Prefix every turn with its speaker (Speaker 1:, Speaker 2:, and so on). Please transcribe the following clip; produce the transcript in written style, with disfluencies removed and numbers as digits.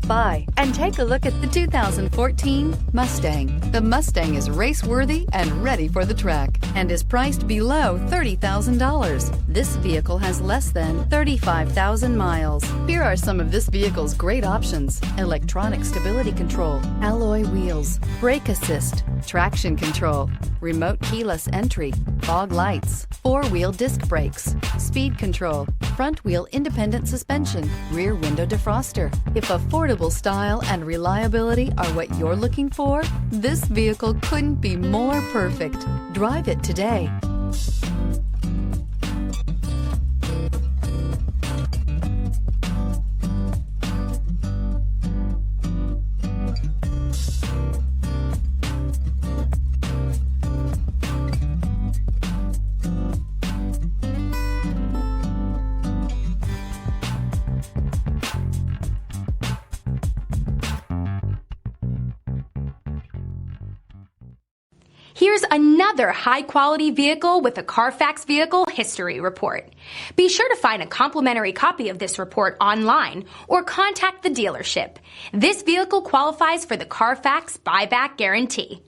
Speaker 1: by and take a look at the 2014 Mustang. The Mustang is race-worthy and ready for the track and is priced below $30,000. This vehicle has less than 35,000 miles. Here are some of this vehicle's great options: electronic stability control, alloy wheels, brake assist, traction control, remote keyless entry, fog lights, four-wheel disc brakes, speed control, front-wheel independent suspension, rear window defroster. If affordable style and reliability are what you're looking for, this vehicle couldn't be more perfect. Drive it today.
Speaker 2: Here's another high-quality vehicle with a Carfax Vehicle History Report. Be sure to find a complimentary copy of this report online or contact the dealership. This vehicle qualifies for the Carfax Buyback Guarantee.